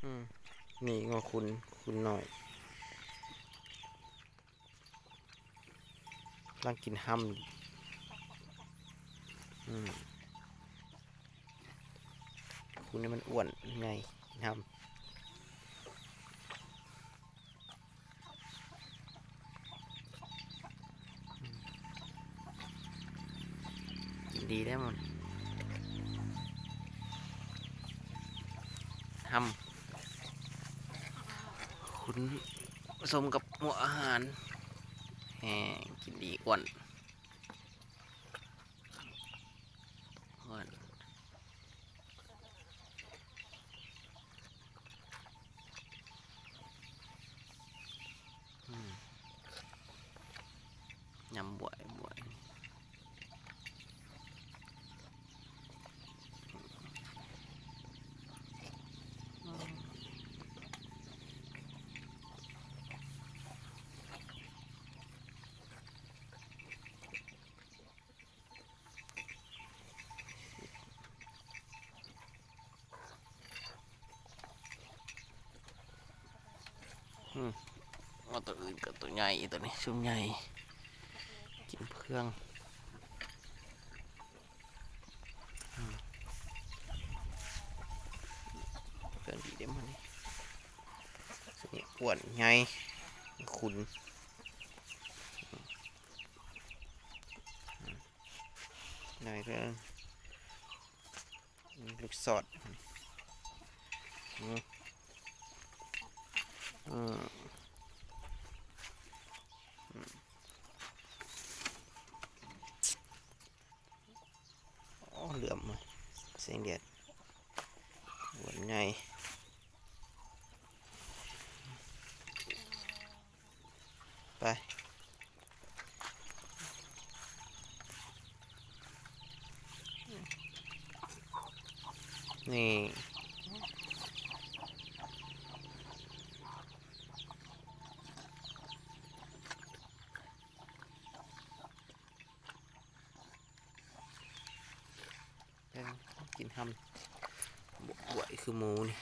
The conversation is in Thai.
อืมนี่งอคุณหน่อยร่างกินห้ำคุณนี่มันอ้วนไงกินห้ำกินดีได้มันห้ำคุณผสมกับหมวอาหารแหมกินดีอ้วนอ้วนยำบวยเอาตัวอื่นกับตัวใหญ่ตัวนี้ชุ่มใหญ่กินเครื่องเครื่องดีเด้มันนี่ส่วนนี้อ้วนไงคุณหน่อยก็ลูกสอดเหลื่อมเสียงเด็ดหวนไงไปนี่กินทำบวยคือหมูนี่